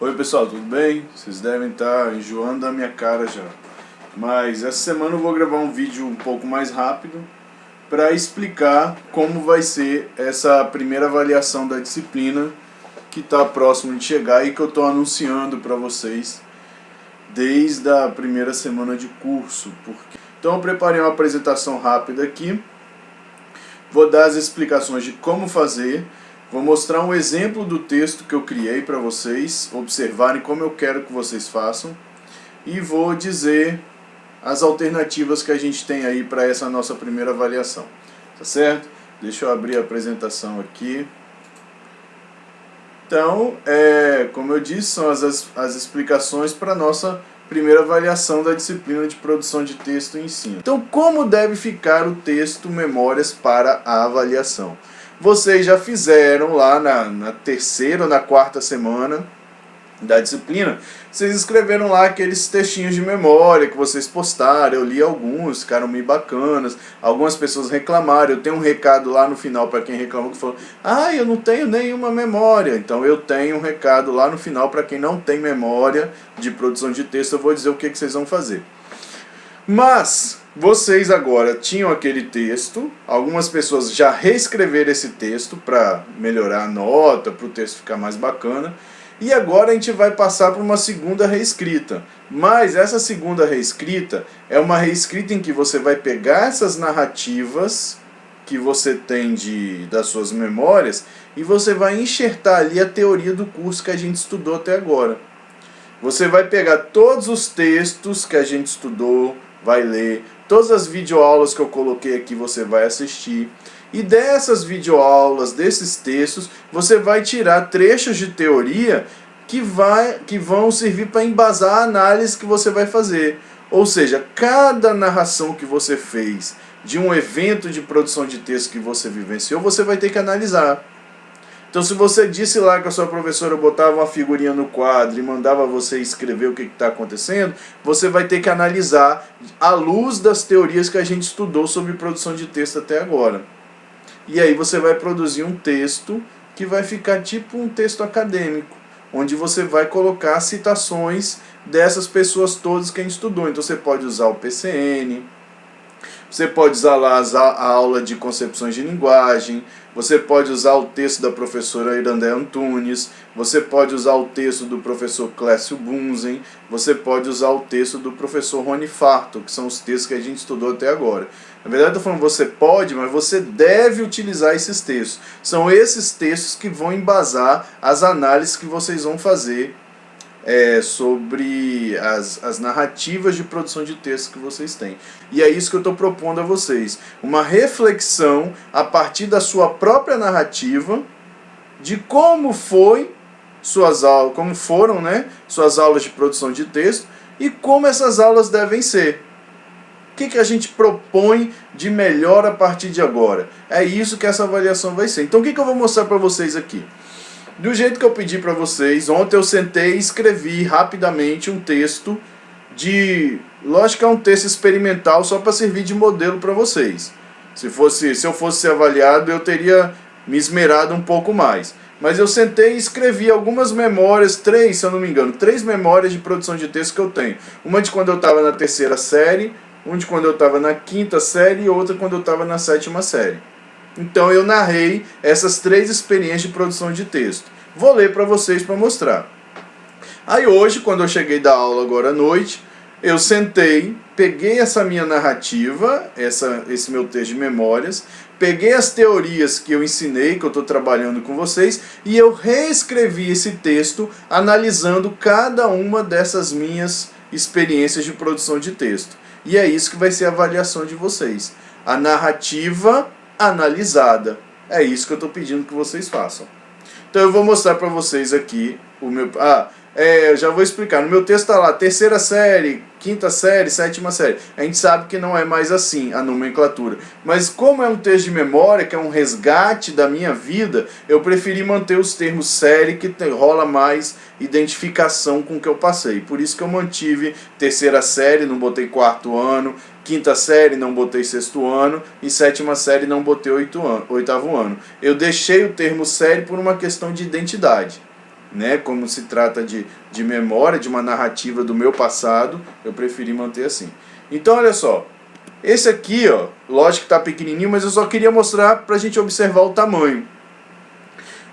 Oi pessoal, tudo bem? Vocês devem estar enjoando da minha cara já. Mas essa semana eu vou gravar um vídeo um pouco mais rápido para explicar como vai ser essa primeira avaliação da disciplina que está próximo de chegar e que eu estou anunciando para vocês desde a primeira semana de curso. Então eu preparei uma apresentação rápida aqui, vou dar as explicações de como fazer. Vou mostrar um exemplo do texto que eu criei para vocês observarem como eu quero que vocês façam. E vou dizer as alternativas que a gente tem aí para essa nossa primeira avaliação. Tá certo? Deixa eu abrir a apresentação aqui. Então, como eu disse, são as explicações para a nossa primeira avaliação da disciplina de produção de texto e ensino. Então, como deve ficar o texto Memórias para a avaliação? Vocês já fizeram lá na terceira ou na quarta semana da disciplina, vocês escreveram lá aqueles textinhos de memória que vocês postaram, eu li alguns, ficaram meio bacanas, algumas pessoas reclamaram, eu tenho um recado lá no final para quem reclamou, que falou, eu não tenho nenhuma memória. Então eu tenho um recado lá no final para quem não tem memória de produção de texto, eu vou dizer o que vocês vão fazer. Mas vocês agora tinham aquele texto, algumas pessoas já reescreveram esse texto para melhorar a nota, para o texto ficar mais bacana, e agora a gente vai passar por uma segunda reescrita. Mas essa segunda reescrita é uma reescrita em que você vai pegar essas narrativas que você tem das suas memórias e você vai enxertar ali a teoria do curso que a gente estudou até agora. Você vai pegar todos os textos que a gente estudou, vai ler, todas as videoaulas que eu coloquei aqui você vai assistir. E dessas videoaulas, desses textos, você vai tirar trechos de teoria que vão servir para embasar a análise que você vai fazer. Ou seja, cada narração que você fez de um evento de produção de texto que você vivenciou, você vai ter que analisar. Então, se você disse lá que a sua professora botava uma figurinha no quadro e mandava você escrever o que está acontecendo, você vai ter que analisar à luz das teorias que a gente estudou sobre produção de texto até agora. E aí você vai produzir um texto que vai ficar tipo um texto acadêmico, onde você vai colocar citações dessas pessoas todas que a gente estudou. Então você pode usar o PCN, você pode usar lá a aula de concepções de linguagem, você pode usar o texto da professora Irandé Antunes, você pode usar o texto do professor Clécio Bunzen, você pode usar o texto do professor Rony Farto, que são os textos que a gente estudou até agora. Na verdade eu estou falando você pode, mas você deve utilizar esses textos. São esses textos que vão embasar as análises que vocês vão fazer sobre as narrativas de produção de texto que vocês têm. E é isso que eu estou propondo a vocês. Uma reflexão a partir da sua própria narrativa de como foi suas aulas, como foram, suas aulas de produção de texto e como essas aulas devem ser. O que a gente propõe de melhor a partir de agora? É isso que essa avaliação vai ser. Então o que eu vou mostrar para vocês aqui? Do jeito que eu pedi para vocês, ontem eu sentei e escrevi rapidamente um texto lógico que é um texto experimental só para servir de modelo para vocês. Se eu fosse ser avaliado, eu teria me esmerado um pouco mais. Mas eu sentei e escrevi algumas memórias, se eu não me engano, 3 memórias de produção de texto que eu tenho. Uma de quando eu estava na terceira série, uma de quando eu estava na quinta série e outra quando eu estava na sétima série. Então eu narrei essas 3 experiências de produção de texto. Vou ler para vocês para mostrar. Aí hoje, quando eu cheguei da aula agora à noite, eu sentei, peguei essa minha narrativa, esse meu texto de memórias, peguei as teorias que eu ensinei, que eu estou trabalhando com vocês, e eu reescrevi esse texto analisando cada uma dessas minhas experiências de produção de texto. E é isso que vai ser a avaliação de vocês. A narrativa analisada. É isso que eu estou pedindo que vocês façam. Então eu vou mostrar para vocês aqui o meu... eu já vou explicar. No meu texto está lá, terceira série, quinta série, sétima série. A gente sabe que não é mais assim a nomenclatura. Mas como é um texto de memória, que é um resgate da minha vida, eu preferi manter os termos série, que rola mais identificação com o que eu passei. Por isso que eu mantive terceira série, não botei quarto ano, quinta série não botei sexto ano e sétima série não botei oitavo ano. Eu deixei o termo série por uma questão de identidade. né? Como se trata de memória, de uma narrativa do meu passado, eu preferi manter assim. Então, olha só. Esse aqui, ó, lógico que está pequenininho, mas eu só queria mostrar para a gente observar o tamanho.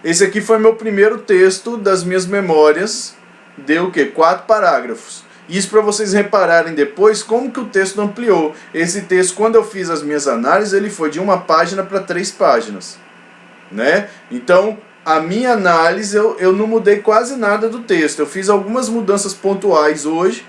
Esse aqui foi meu primeiro texto das minhas memórias. Deu o quê? 4 parágrafos. Isso para vocês repararem depois como que o texto ampliou. Esse texto, quando eu fiz as minhas análises, ele foi de 1 página para 3 páginas. Né? Então, a minha análise, eu não mudei quase nada do texto. Eu fiz algumas mudanças pontuais hoje,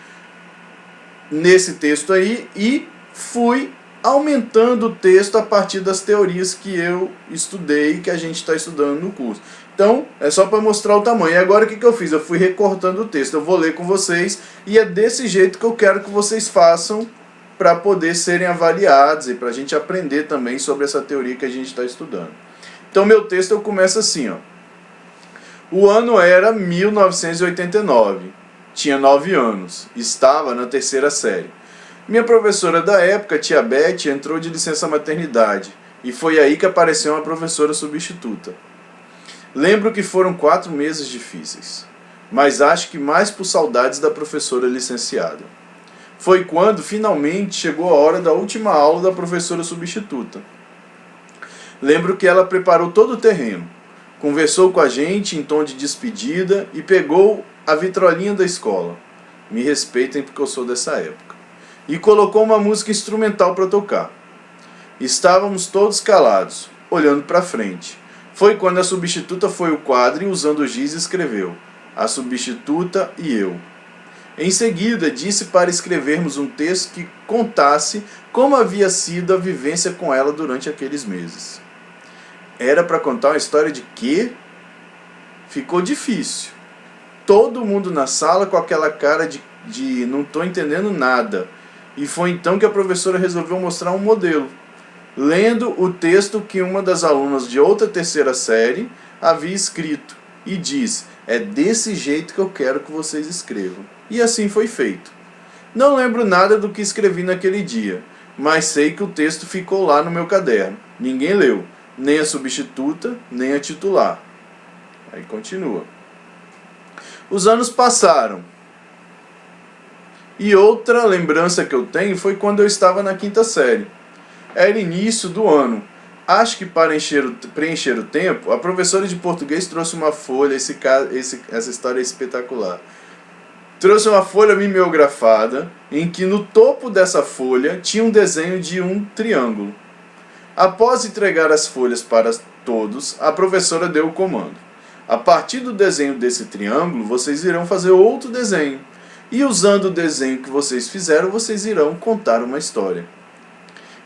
nesse texto aí, e fui aumentando o texto a partir das teorias que eu estudei e que a gente está estudando no curso. Então, é só para mostrar o tamanho. E agora o que eu fiz? Eu fui recortando o texto. Eu vou ler com vocês e é desse jeito que eu quero que vocês façam para poder serem avaliados e para a gente aprender também sobre essa teoria que a gente está estudando. Então, meu texto eu começo assim, ó. O ano era 1989. Tinha 9 anos. Estava na 3ª série. Minha professora da época, tia Beth, entrou de licença maternidade, e foi aí que apareceu uma professora substituta. Lembro que foram 4 meses difíceis, mas acho que mais por saudades da professora licenciada. Foi quando, finalmente, chegou a hora da última aula da professora substituta. Lembro que ela preparou todo o terreno, conversou com a gente em tom de despedida e pegou a vitrolinha da escola. Me respeitem porque eu sou dessa época. E colocou uma música instrumental para tocar. Estávamos todos calados, olhando para frente. Foi quando a substituta foi ao quadro e, usando o giz, escreveu: a substituta e eu. Em seguida, disse para escrevermos um texto que contasse como havia sido a vivência com ela durante aqueles meses. Era para contar uma história de quê? Ficou difícil. Todo mundo na sala com aquela cara de não estou entendendo nada. E foi então que a professora resolveu mostrar um modelo, lendo o texto que uma das alunas de outra 3ª série havia escrito, e disse: é desse jeito que eu quero que vocês escrevam. E assim foi feito. Não lembro nada do que escrevi naquele dia, mas sei que o texto ficou lá no meu caderno. Ninguém leu, nem a substituta, nem a titular. Aí continua. Os anos passaram. E outra lembrança que eu tenho foi quando eu estava na 5ª série. Era início do ano. Acho que para preencher o tempo, a professora de português trouxe uma folha, essa história é espetacular. Trouxe uma folha mimeografada, em que no topo dessa folha tinha um desenho de um triângulo. Após entregar as folhas para todos, a professora deu o comando: a partir do desenho desse triângulo, vocês irão fazer outro desenho. E usando o desenho que vocês fizeram, vocês irão contar uma história.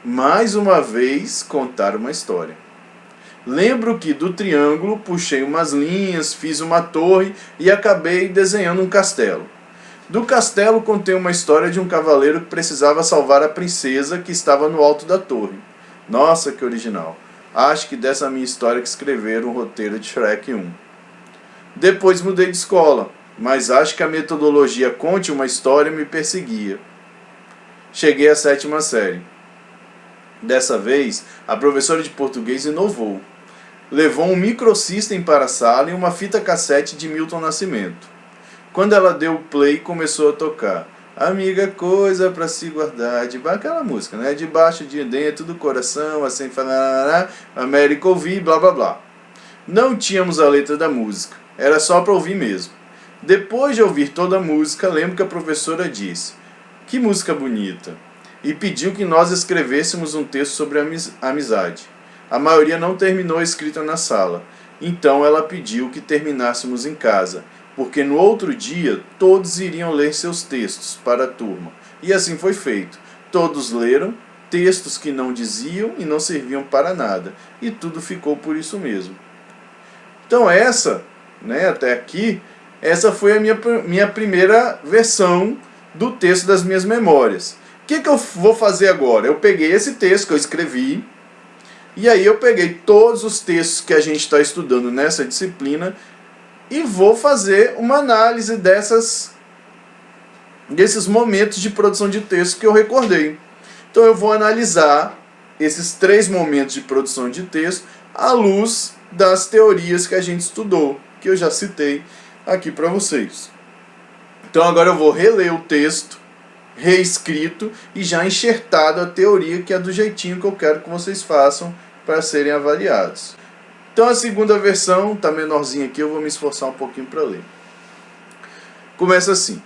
Mais uma vez, contar uma história. Lembro que do triângulo puxei umas linhas, fiz uma torre e acabei desenhando um castelo. Do castelo contei uma história de um cavaleiro que precisava salvar a princesa que estava no alto da torre. Nossa, que original. Acho que dessa minha história que escreveram o roteiro de Shrek 1. Depois mudei de escola, mas acho que a metodologia conte uma história me perseguia. Cheguei à 7ª série. Dessa vez, a professora de português inovou. Levou um microsystem para a sala e uma fita cassete de Milton Nascimento. Quando ela deu o play, começou a tocar: amiga, coisa pra se guardar, aquela música, né? Debaixo de dentro do coração, assim, América ouvir, blá blá blá. Não tínhamos a letra da música, era só para ouvir mesmo. Depois de ouvir toda a música, lembro que a professora disse: que música bonita, e pediu que nós escrevêssemos um texto sobre amizade. A maioria não terminou a escrita na sala, então ela pediu que terminássemos em casa, porque no outro dia todos iriam ler seus textos para a turma. E assim foi feito. Todos leram textos que não diziam e não serviam para nada, e tudo ficou por isso mesmo. Então até aqui, essa foi a minha primeira versão do texto das minhas memórias. O que eu vou fazer agora? Eu peguei esse texto que eu escrevi, e aí eu peguei todos os textos que a gente está estudando nessa disciplina e vou fazer uma análise desses momentos de produção de texto que eu recordei. Então eu vou analisar esses 3 momentos de produção de texto à luz das teorias que a gente estudou, que eu já citei aqui para vocês. Então agora eu vou reler o texto, reescrito e já enxertado a teoria, que é do jeitinho que eu quero que vocês façam para serem avaliados. Então a segunda versão está menorzinha aqui, eu vou me esforçar um pouquinho para ler. Começa assim.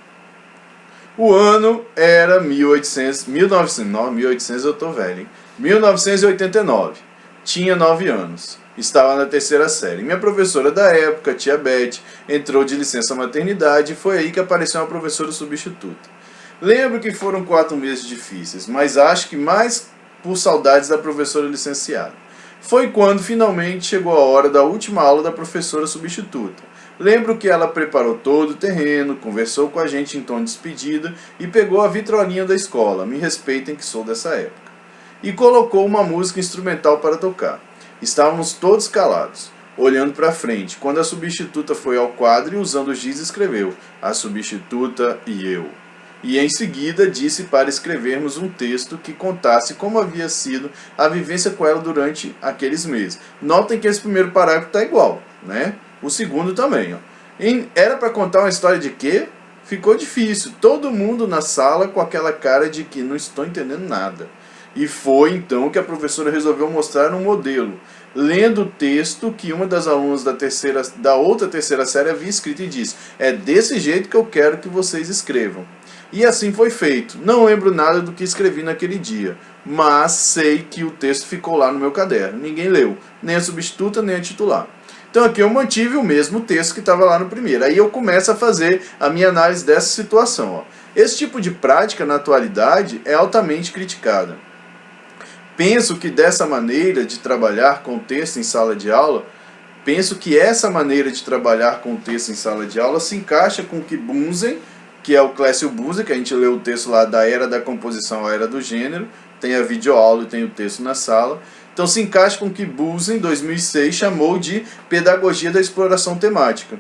O ano era 1800 eu tô velho, hein? 1989. Tinha 9 anos. Estava na terceira série. Minha professora da época, tia Beth, entrou de licença maternidade e foi aí que apareceu uma professora substituta. Lembro que foram 4 meses difíceis, mas acho que mais por saudades da professora licenciada. Foi quando finalmente chegou a hora da última aula da professora substituta. Lembro que ela preparou todo o terreno, conversou com a gente em tom de despedida e pegou a vitrolinha da escola, me respeitem que sou dessa época, e colocou uma música instrumental para tocar. Estávamos todos calados, olhando para frente, quando a substituta foi ao quadro e usando o giz escreveu: a substituta e eu. E em seguida disse para escrevermos um texto que contasse como havia sido a vivência com ela durante aqueles meses. Notem que esse primeiro parágrafo está igual, né? O segundo também. Ó. Era para contar uma história de quê? Ficou difícil. Todo mundo na sala com aquela cara de que não estou entendendo nada. E foi então que a professora resolveu mostrar um modelo, lendo o texto que uma das alunas da outra terceira série havia escrito e disse: é desse jeito que eu quero que vocês escrevam. E assim foi feito. Não lembro nada do que escrevi naquele dia, mas sei que o texto ficou lá no meu caderno. Ninguém leu, nem a substituta, nem a titular. Então aqui eu mantive o mesmo texto que estava lá no primeiro. Aí eu começo a fazer a minha análise dessa situação. Ó. Esse tipo de prática na atualidade é altamente criticada. Penso que essa maneira de trabalhar com texto em sala de aula se encaixa com o que Bunsen, que é o Clécio Bunsen, que a gente leu o texto lá da Era da Composição à Era do Gênero, tem a videoaula e tem o texto na sala. Então se encaixa com o que Bunsen, em 2006, chamou de pedagogia da exploração temática,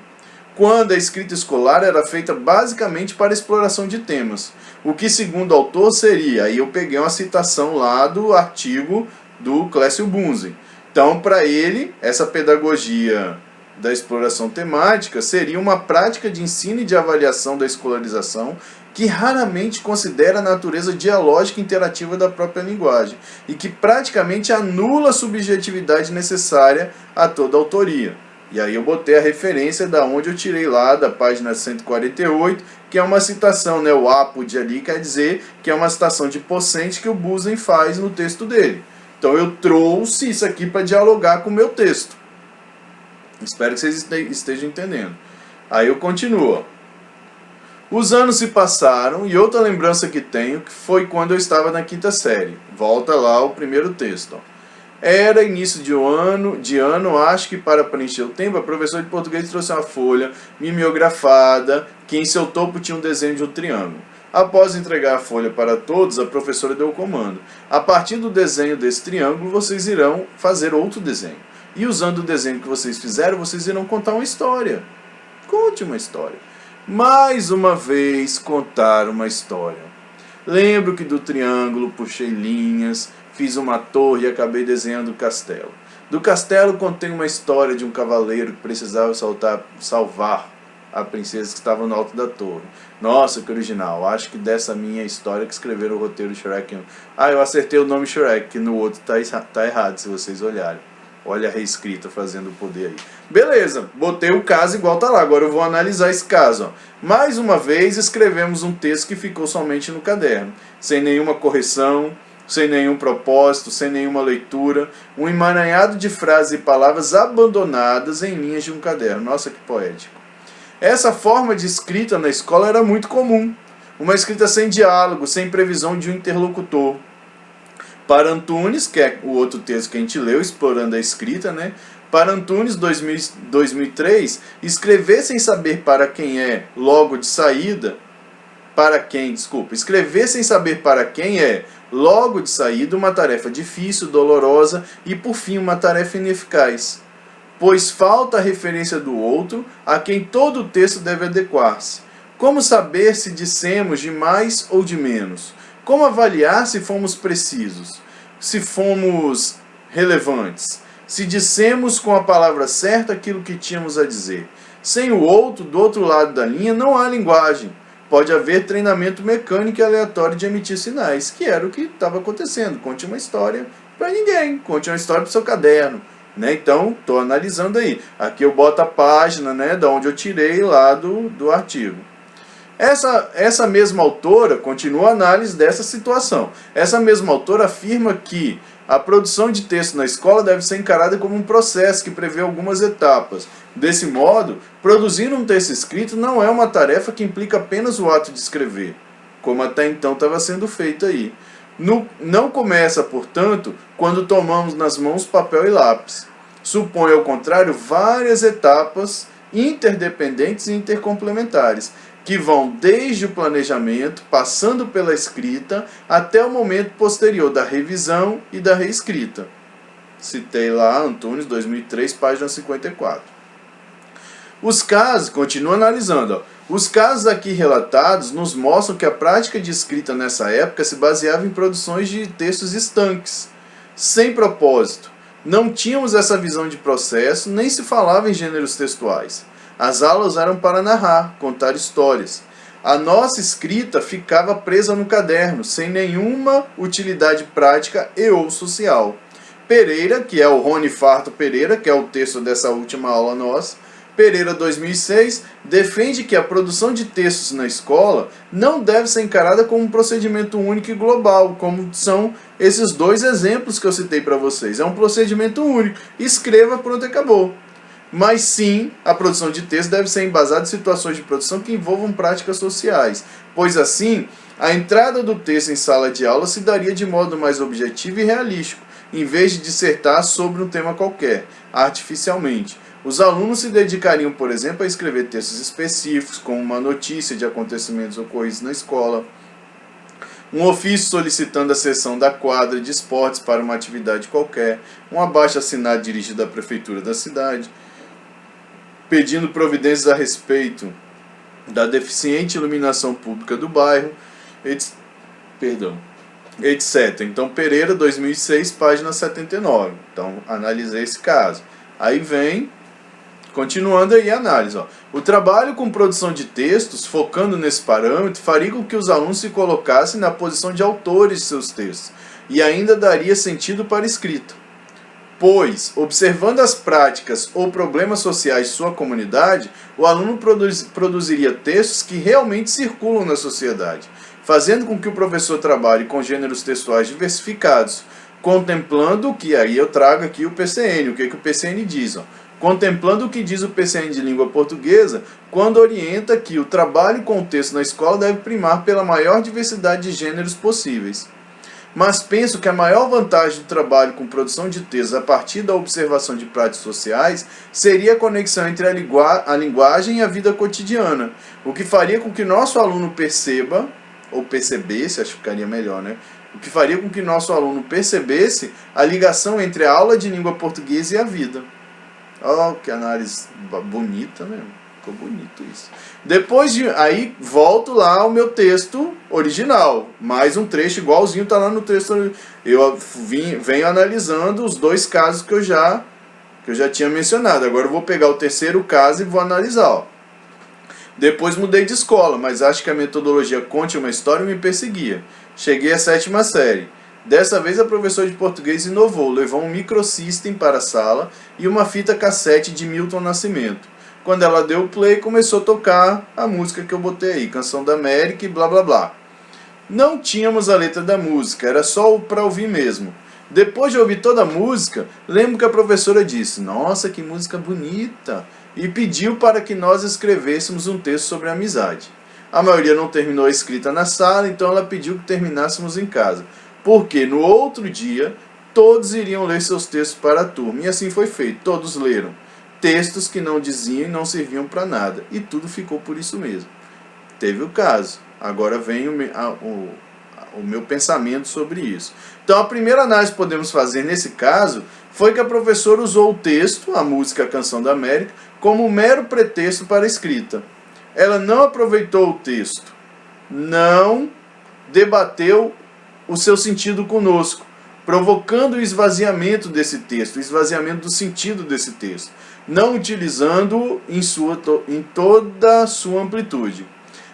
quando a escrita escolar era feita basicamente para exploração de temas. O que, segundo o autor, seria, aí eu peguei uma citação lá do artigo do Clécio Bunsen. Então, para ele, essa pedagogia da exploração temática seria uma prática de ensino e de avaliação da escolarização que raramente considera a natureza dialógica e interativa da própria linguagem e que praticamente anula a subjetividade necessária a toda a autoria. E aí eu botei a referência da onde eu tirei lá, da página 148, que é uma citação, né? O apud ali quer dizer que é uma citação de Pocente que o Bunsen faz no texto dele. Então eu trouxe isso aqui para dialogar com o meu texto. Espero que vocês estejam entendendo. Aí eu continuo. Os anos se passaram e outra lembrança que tenho que foi quando eu estava na 5ª série. Volta lá o primeiro texto. Ó. Era início de ano, acho que para preencher o tempo, a professora de português trouxe uma folha mimeografada que em seu topo tinha um desenho de um triângulo. Após entregar a folha para todos, a professora deu o comando: a partir do desenho desse triângulo, vocês irão fazer outro desenho. E usando o desenho que vocês fizeram, vocês irão contar uma história. Conte uma história. Mais uma vez, contar uma história. Lembro que do triângulo puxei linhas, fiz uma torre e acabei desenhando o castelo. Do castelo contei uma história de um cavaleiro que precisava salvar a princesa que estava no alto da torre. Nossa, que original. Acho que dessa minha história que escreveram o roteiro Shrek 1. Ah, eu acertei o nome Shrek, que no outro tá errado, se vocês olharem. Olha a reescrita fazendo o poder aí. Beleza, botei o caso igual tá lá. Agora eu vou analisar esse caso. Ó. Mais uma vez escrevemos um texto que ficou somente no caderno. Sem nenhuma correção, sem nenhum propósito, sem nenhuma leitura. Um emaranhado de frases e palavras abandonadas em linhas de um caderno. Nossa, que poético. Essa forma de escrita na escola era muito comum. Uma escrita sem diálogo, sem previsão de um interlocutor. Para Antunes, que é o outro texto que a gente leu, explorando a escrita, né? Para Antunes, 2003, escrever sem saber para quem é logo de saída, escrever sem saber para quem é logo de saída uma tarefa difícil, dolorosa e, por fim, uma tarefa ineficaz, pois falta a referência do outro a quem todo o texto deve adequar-se. Como saber se dissemos de mais ou de menos? Como avaliar se fomos precisos, se fomos relevantes, se dissemos com a palavra certa aquilo que tínhamos a dizer, Sem o outro, do outro lado da linha, não há linguagem. Pode haver treinamento mecânico e aleatório de emitir sinais, que era o que estava acontecendo. Conte uma história para ninguém, conte uma história para o seu caderno. Né? Então, estou analisando aí. Aqui eu boto a página, né, da onde eu tirei lá do artigo. Essa mesma autora continua a análise dessa situação. Essa mesma autora afirma que a produção de texto na escola deve ser encarada como um processo que prevê algumas etapas. Desse modo, produzir um texto escrito não é uma tarefa que implica apenas o ato de escrever, como até então estava sendo feito aí. Não começa, portanto, quando tomamos nas mãos papel e lápis. Supõe, ao contrário, várias etapas interdependentes e intercomplementares, que vão desde o planejamento, passando pela escrita, até o momento posterior da revisão e da reescrita. Citei lá, Antunes, 2003, página 54. Os casos, continuo analisando, os casos aqui relatados nos mostram que a prática de escrita nessa época se baseava em produções de textos estanques, sem propósito. Não tínhamos essa visão de processo, nem se falava em gêneros textuais. As aulas eram para narrar, contar histórias. A nossa escrita ficava presa no caderno, sem nenhuma utilidade prática e ou social. Pereira, que é o Rony Farto Pereira, que é o texto dessa última aula nossa, Pereira 2006, defende que a produção de textos na escola não deve ser encarada como um procedimento único e global, como são esses dois exemplos que eu citei para vocês. É um procedimento único. Escreva, pronto, acabou. Mas sim, a produção de texto deve ser embasada em situações de produção que envolvam práticas sociais, pois assim, a entrada do texto em sala de aula se daria de modo mais objetivo e realístico, em vez de dissertar sobre um tema qualquer, artificialmente. Os alunos se dedicariam, por exemplo, a escrever textos específicos, como uma notícia de acontecimentos ocorridos na escola, um ofício solicitando a cessão da quadra de esportes para uma atividade qualquer, um abaixo-assinado dirigido à prefeitura da cidade, pedindo providências a respeito da deficiente iluminação pública do bairro, etc. Então, Pereira, 2006, página 79. Então, analisei esse caso. Aí vem, continuando aí a análise. O trabalho com produção de textos, focando nesse parâmetro, faria com que os alunos se colocassem na posição de autores de seus textos, e ainda daria sentido para a escrita. Pois, observando as práticas ou problemas sociais de sua comunidade, o aluno produziria textos que realmente circulam na sociedade, fazendo com que o professor trabalhe com gêneros textuais diversificados, contemplando o que, aí eu trago aqui o PCN, o que o PCN diz, contemplando o que diz o PCN de língua portuguesa, quando orienta que o trabalho com o texto na escola deve primar pela maior diversidade de gêneros possíveis. Mas penso que a maior vantagem do trabalho com produção de textos a partir da observação de práticas sociais seria a conexão entre a linguagem e a vida cotidiana, o que faria com que nosso aluno perceba, ou percebesse, acho que ficaria melhor, né? O que faria com que nosso aluno percebesse a ligação entre a aula de língua portuguesa e a vida. Oh, que análise bonita, né? Ficou bonito isso. Depois de aí, volto lá ao meu texto original. Mais um trecho igualzinho está lá no texto. Eu venho analisando os dois casos que eu já tinha mencionado. Agora eu vou pegar o terceiro caso e vou analisar. Ó. Depois mudei de escola, mas acho que a metodologia Conte uma História me perseguia. Cheguei à 7ª série. Dessa vez a professora de português inovou, levou um microsystem para a sala e uma fita cassete de Milton Nascimento. Quando ela deu o play, começou a tocar a música que eu botei aí, Canção da América e blá blá blá. Não tínhamos a letra da música, era só para ouvir mesmo. Depois de ouvir toda a música, lembro que a professora disse, nossa, que música bonita, e pediu para que nós escrevêssemos um texto sobre amizade. A maioria não terminou a escrita na sala, então ela pediu que terminássemos em casa, porque no outro dia todos iriam ler seus textos para a turma, e assim foi feito, todos leram. Textos que não diziam e não serviam para nada, e tudo ficou por isso mesmo. Teve o caso, agora vem o meu pensamento sobre isso. Então a primeira análise que podemos fazer nesse caso foi que a professora usou o texto, a música A Canção da América, como um mero pretexto para a escrita. Ela não aproveitou o texto, não debateu o seu sentido conosco, provocando o esvaziamento desse texto, o esvaziamento do sentido desse texto. não utilizando em toda a sua amplitude.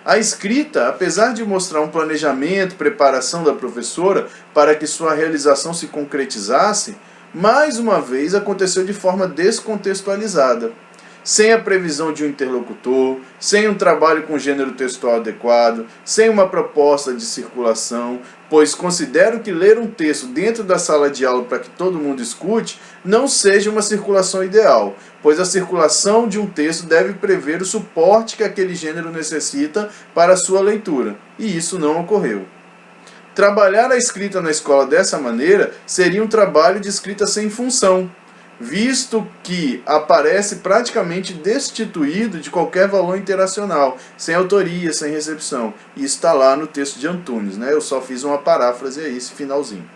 A escrita, apesar de mostrar um planejamento, preparação da professora para que sua realização se concretizasse, mais uma vez aconteceu de forma descontextualizada, sem a previsão de um interlocutor, sem um trabalho com gênero textual adequado, sem uma proposta de circulação, pois considero que ler um texto dentro da sala de aula para que todo mundo escute não seja uma circulação ideal, pois a circulação de um texto deve prever o suporte que aquele gênero necessita para a sua leitura, e isso não ocorreu. Trabalhar a escrita na escola dessa maneira seria um trabalho de escrita sem função, visto que aparece praticamente destituído de qualquer valor interacional, sem autoria, sem recepção. E isso está lá no texto de Antunes, né? Eu só fiz uma paráfrase aí, esse finalzinho.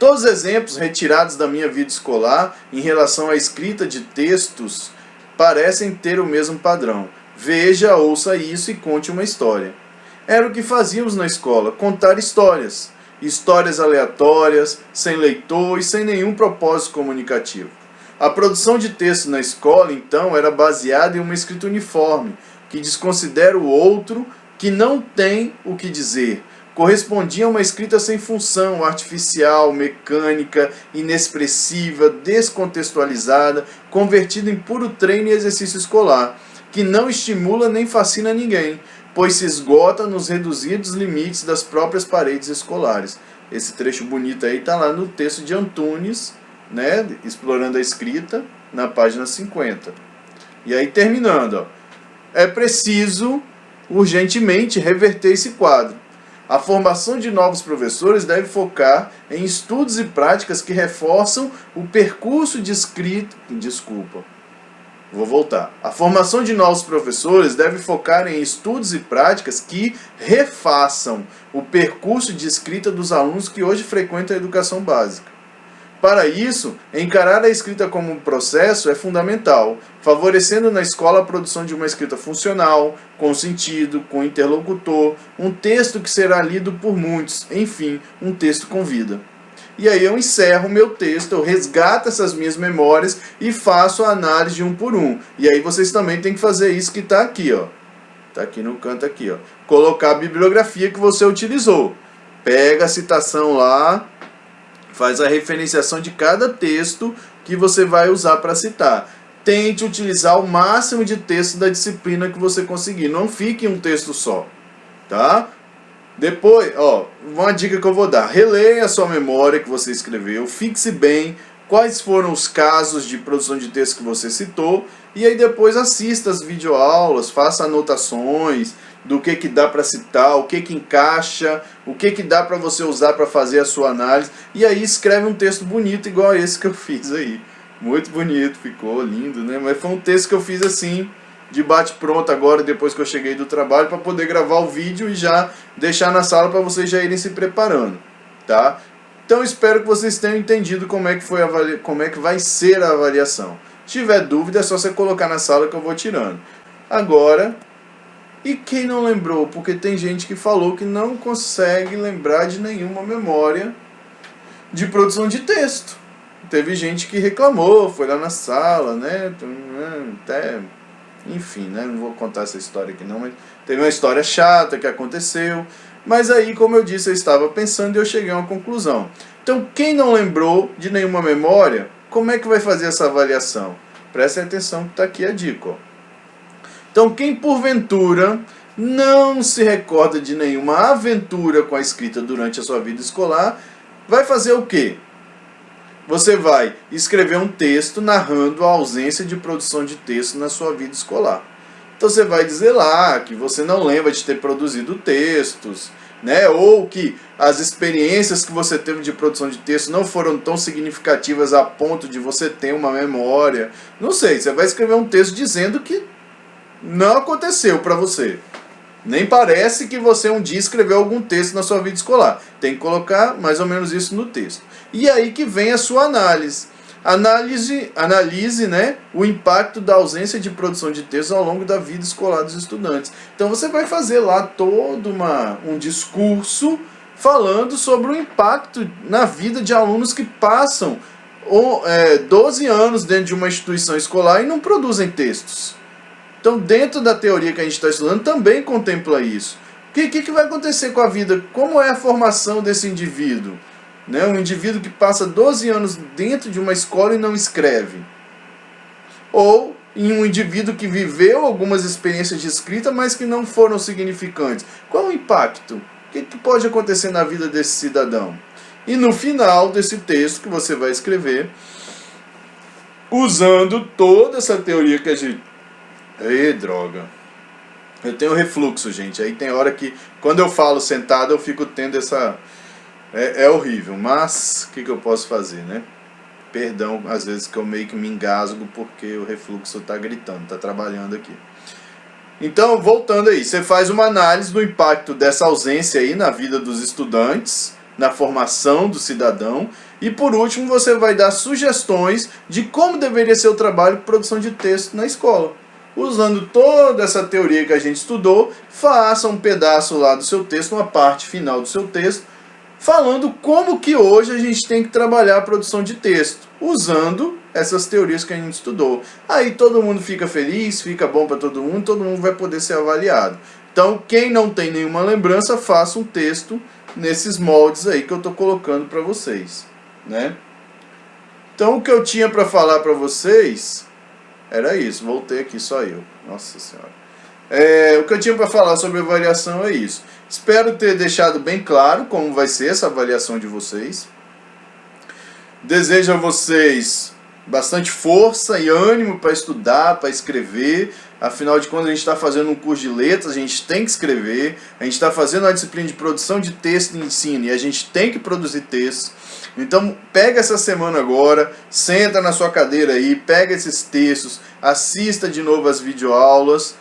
Todos os exemplos retirados da minha vida escolar em relação à escrita de textos parecem ter o mesmo padrão. Veja, ouça isso e conte uma história. Era o que fazíamos na escola, contar histórias. Histórias aleatórias, sem leitor e sem nenhum propósito comunicativo. A produção de texto na escola, então, era baseada em uma escrita uniforme, que desconsidera o outro, que não tem o que dizer. Correspondia a uma escrita sem função, artificial, mecânica, inexpressiva, descontextualizada, convertida em puro treino e exercício escolar, que não estimula nem fascina ninguém, pois se esgota nos reduzidos limites das próprias paredes escolares. Esse trecho bonito aí está lá no texto de Antunes, né, explorando a escrita, na página 50. E aí, terminando, ó, é preciso urgentemente reverter esse quadro. A formação de novos professores deve focar em estudos e práticas que reforçam o percurso de escrita... A formação de novos professores deve focar em estudos e práticas que refaçam o percurso de escrita dos alunos que hoje frequentam a educação básica. Para isso, encarar a escrita como um processo é fundamental, favorecendo na escola a produção de uma escrita funcional, com sentido, com interlocutor, um texto que será lido por muitos, enfim, um texto com vida. E aí eu encerro o meu texto, eu resgato essas minhas memórias e faço a análise de um por um. E aí vocês também têm que fazer isso que está aqui, ó. Está aqui no canto aqui, ó. Colocar a bibliografia que você utilizou. Pega a citação lá, faz a referenciação de cada texto que você vai usar para citar. Tente utilizar o máximo de texto da disciplina que você conseguir. Não fique em um texto só, tá? Depois, ó, uma dica que eu vou dar. Releia a sua memória que você escreveu, fixe bem quais foram os casos de produção de texto que você citou, e aí depois assista as videoaulas, faça anotações do que dá para citar, o que encaixa, o que dá para você usar para fazer a sua análise, e aí escreve um texto bonito igual esse que eu fiz aí. Muito bonito, ficou lindo, né? Mas foi um texto que eu fiz assim, de bate-pronto agora, depois que eu cheguei do trabalho, para poder gravar o vídeo e já deixar na sala para vocês já irem se preparando, tá? Então espero que vocês tenham entendido como é que vai ser a avaliação. Se tiver dúvida é só você colocar na sala que eu vou tirando. Agora, e quem não lembrou? Porque tem gente que falou que não consegue lembrar de nenhuma memória de produção de texto. Teve gente que reclamou, foi lá na sala, né? Até... Enfim, né? Não vou contar essa história aqui não, mas teve uma história chata que aconteceu. Mas aí, como eu disse, eu estava pensando e eu cheguei a uma conclusão. Então, quem não lembrou de nenhuma memória, como é que vai fazer essa avaliação? Prestem atenção que está aqui a dica, ó. Então, quem porventura não se recorda de nenhuma aventura com a escrita durante a sua vida escolar, vai fazer o quê? Você vai escrever um texto narrando a ausência de produção de texto na sua vida escolar. Então você vai dizer lá que você não lembra de ter produzido textos, né? Ou que as experiências que você teve de produção de texto não foram tão significativas a ponto de você ter uma memória. Não sei, você vai escrever um texto dizendo que não aconteceu para você. Nem parece que você um dia escreveu algum texto na sua vida escolar. Tem que colocar mais ou menos isso no texto. E aí que vem a sua análise. Analise, né, o impacto da ausência de produção de texto ao longo da vida escolar dos estudantes. Então você vai fazer lá todo um discurso falando sobre o impacto na vida de alunos que passam 12 anos dentro de uma instituição escolar e não produzem textos. Então, dentro da teoria que a gente está estudando, também contempla isso. O que vai acontecer com a vida? Como é a formação desse indivíduo? Né? Um indivíduo que passa 12 anos dentro de uma escola e não escreve. Ou em um indivíduo que viveu algumas experiências de escrita, mas que não foram significantes. Qual o impacto? O que pode acontecer na vida desse cidadão? E no final desse texto que você vai escrever, usando toda essa teoria que a gente... Ê, droga. Eu tenho refluxo, gente. Aí tem hora que, quando eu falo sentado, eu fico tendo essa... É horrível, mas o que eu posso fazer, né? Perdão, às vezes que eu meio que me engasgo porque o refluxo está gritando, está trabalhando aqui. Então, voltando aí, você faz uma análise do impacto dessa ausência aí na vida dos estudantes, na formação do cidadão, e por último você vai dar sugestões de como deveria ser o trabalho de produção de texto na escola. Usando toda essa teoria que a gente estudou, faça um pedaço lá do seu texto, uma parte final do seu texto, falando como que hoje a gente tem que trabalhar a produção de texto, usando essas teorias que a gente estudou. Aí todo mundo fica feliz, fica bom para todo mundo vai poder ser avaliado. Então, quem não tem nenhuma lembrança, faça um texto nesses moldes aí que eu estou colocando para vocês, né? Então, o que eu tinha para falar para vocês era isso. Voltei aqui, só eu. Nossa Senhora. O que eu tinha para falar sobre avaliação é isso. Espero ter deixado bem claro como vai ser essa avaliação de vocês. Desejo a vocês bastante força e ânimo para estudar, para escrever. Afinal de contas, a gente está fazendo um curso de letras, a gente tem que escrever. A gente está fazendo uma disciplina de produção de texto e ensino e a gente tem que produzir texto. Então, pega essa semana agora, senta na sua cadeira aí, pega esses textos, assista de novo as videoaulas.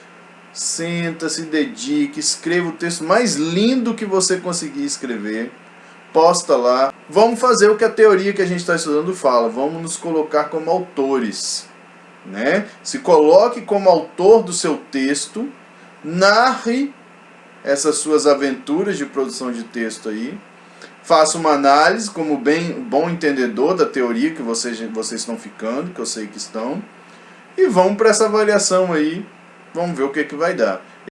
Senta, se dedique, escreva o texto mais lindo que você conseguir escrever, posta lá. Vamos fazer o que a teoria que a gente está estudando fala, vamos nos colocar como autores, né? Se coloque como autor do seu texto, narre essas suas aventuras de produção de texto aí, faça uma análise como bom entendedor da teoria que vocês estão ficando, que eu sei que estão, e vamos para essa avaliação aí. Vamos ver o que vai dar.